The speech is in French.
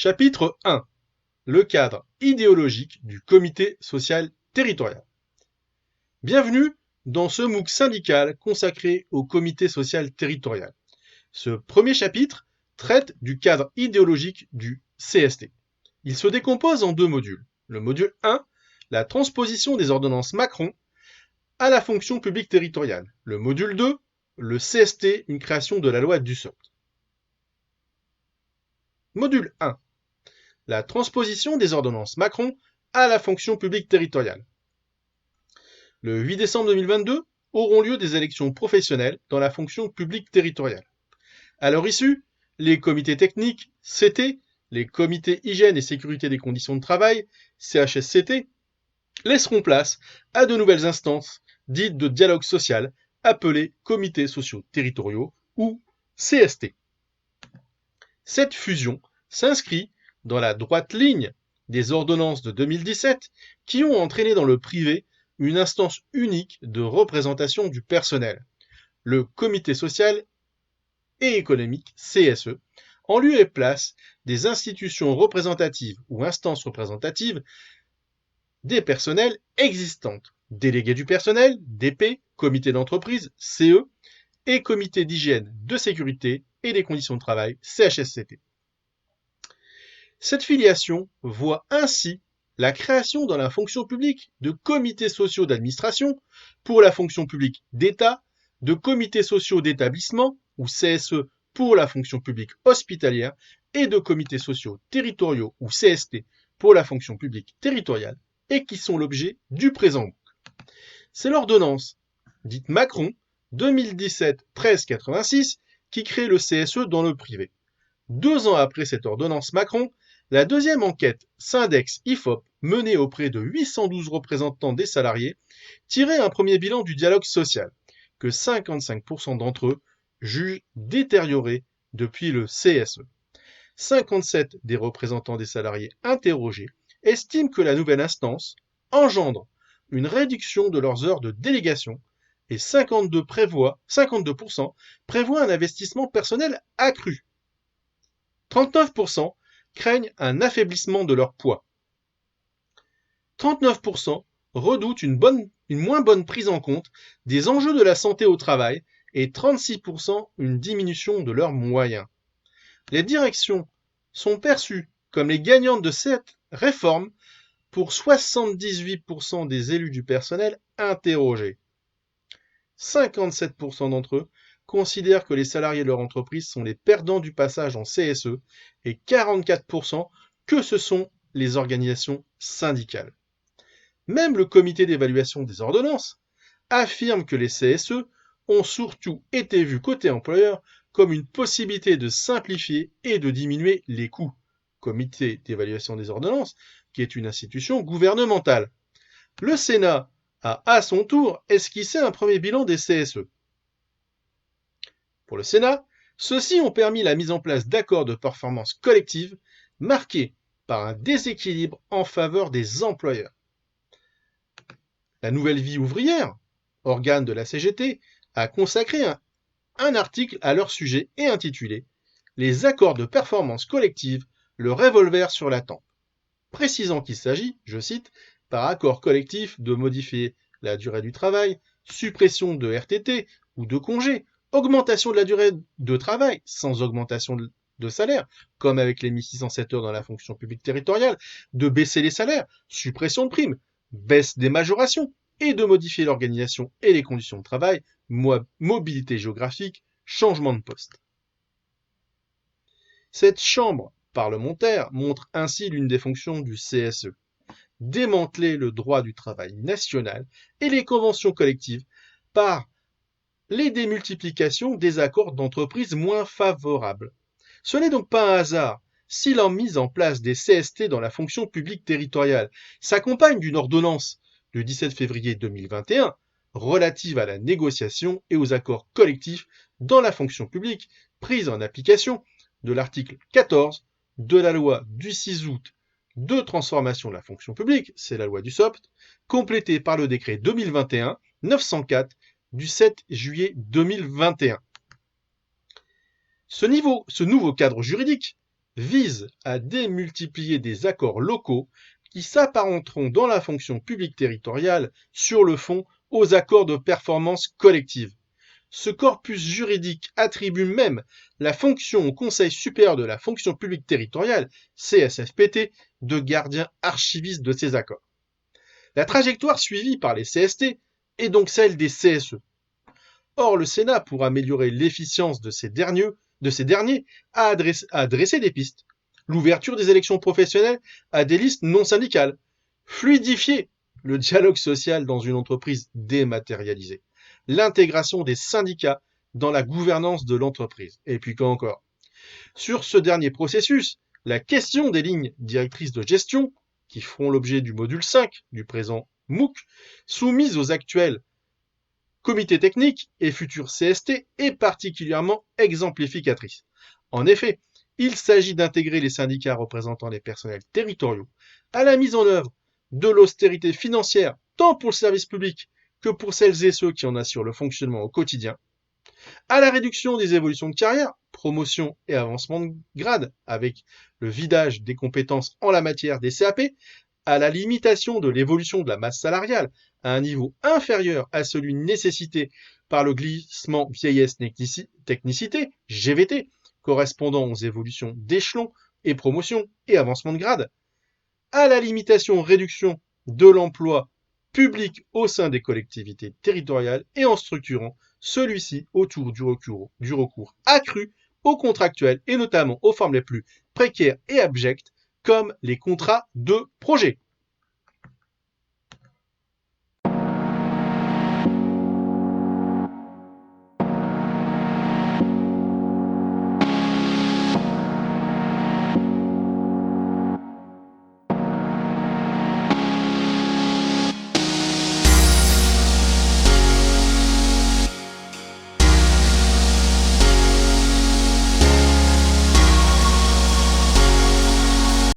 Chapitre 1. Le cadre idéologique du comité social territorial. Bienvenue dans ce MOOC syndical consacré au comité social territorial. Ce premier chapitre traite du cadre idéologique du CST. Il se décompose en deux modules. Le module 1, la transposition des ordonnances Macron à la fonction publique territoriale. Le module 2, le CST, une création de la loi Dussopt. Module 1. La transposition des ordonnances Macron à la fonction publique territoriale. Le 8 décembre 2022 auront lieu des élections professionnelles dans la fonction publique territoriale. À leur issue, les comités techniques, CT, les comités hygiène et sécurité des conditions de travail, CHSCT, laisseront place à de nouvelles instances dites de dialogue social, appelées comités sociaux territoriaux ou CST. Cette fusion s'inscrit dans la droite ligne des ordonnances de 2017 qui ont entraîné dans le privé une instance unique de représentation du personnel, le comité social et économique CSE, en lieu et place des institutions représentatives ou instances représentatives des personnels existantes, délégués du personnel, DP, comité d'entreprise, CE, et comité d'hygiène, de sécurité et des conditions de travail, CHSCT. Cette filiation voit ainsi la création dans la fonction publique de comités sociaux d'administration pour la fonction publique d'État, de comités sociaux d'établissement, ou CSE pour la fonction publique hospitalière, et de comités sociaux territoriaux, ou CST, pour la fonction publique territoriale, et qui sont l'objet du présent MOOC. C'est l'ordonnance, dite Macron, 2017-1386, qui crée le CSE dans le privé. 2 ans après cette ordonnance Macron, la deuxième enquête Syndex-IFOP, menée auprès de 812 représentants des salariés, tirait un premier bilan du dialogue social, que 55% d'entre eux jugent détérioré depuis le CSE. 57 des représentants des salariés interrogés estiment que la nouvelle instance engendre une réduction de leurs heures de délégation et 52% prévoient un investissement personnel accru. 39% craignent un affaiblissement de leur poids. 39% redoutent une moins bonne prise en compte des enjeux de la santé au travail et 36% une diminution de leurs moyens. Les directions sont perçues comme les gagnantes de cette réforme pour 78% des élus du personnel interrogés. 57% d'entre eux considèrent que les salariés de leur entreprise sont les perdants du passage en CSE et 44% que ce sont les organisations syndicales. Même le comité d'évaluation des ordonnances affirme que les CSE ont surtout été vus côté employeur comme une possibilité de simplifier et de diminuer les coûts. Comité d'évaluation des ordonnances, qui est une institution gouvernementale. Le Sénat a à son tour esquissé un premier bilan des CSE. Pour le Sénat, ceux-ci ont permis la mise en place d'accords de performance collective marqués par un déséquilibre en faveur des employeurs. La Nouvelle Vie ouvrière, organe de la CGT, a consacré un article à leur sujet et intitulé « Les accords de performance collective, le revolver sur la tempe », précisant qu'il s'agit, je cite, par accord collectif de modifier la durée du travail, suppression de RTT ou de congés, augmentation de la durée de travail sans augmentation de salaire, comme avec les 1607 heures dans la fonction publique territoriale, de baisser les salaires, suppression de primes, baisse des majorations, et de modifier l'organisation et les conditions de travail, mobilité géographique, changement de poste. Cette chambre parlementaire montre ainsi l'une des fonctions du CSE. Démanteler le droit du travail national et les conventions collectives par les démultiplications des accords d'entreprise moins favorables. Ce n'est donc pas un hasard si la mise en place des CST dans la fonction publique territoriale s'accompagne d'une ordonnance du 17 février 2021 relative à la négociation et aux accords collectifs dans la fonction publique, prise en application de l'article 14 de la loi du 6 août de transformation de la fonction publique, c'est la loi Dussopt, complétée par le décret 2021-904 du 7 juillet 2021. Ce nouveau cadre juridique vise à démultiplier des accords locaux qui s'apparenteront dans la fonction publique territoriale sur le fond aux accords de performance collective. Ce corpus juridique attribue même la fonction au Conseil supérieur de la fonction publique territoriale, CSFPT, de gardien archiviste de ces accords. La trajectoire suivie par les CST est donc celle des CSE. Or, le Sénat, pour améliorer l'efficience de ces derniers, a dressé des pistes. L'ouverture des élections professionnelles à des listes non syndicales. Fluidifier le dialogue social dans une entreprise dématérialisée. L'intégration des syndicats dans la gouvernance de l'entreprise. Et puis quoi encore? Sur ce dernier processus, la question des lignes directrices de gestion, qui feront l'objet du module 5 du présent MOOC, soumise aux actuels comités techniques et futurs CST, est particulièrement exemplificatrice. En effet, il s'agit d'intégrer les syndicats représentant les personnels territoriaux à la mise en œuvre de l'austérité financière, tant pour le service public que pour celles et ceux qui en assurent le fonctionnement au quotidien, à la réduction des évolutions de carrière, promotion et avancement de grade, avec le vidage des compétences en la matière des CAP, à la limitation de l'évolution de la masse salariale à un niveau inférieur à celui nécessité par le glissement vieillesse-technicité, GVT, correspondant aux évolutions d'échelon et promotion et avancement de grade, à la limitation-réduction de l'emploi public au sein des collectivités territoriales et en structurant celui-ci autour du recours accru aux contractuels et notamment aux formes les plus précaires et abjectes comme les contrats de projet.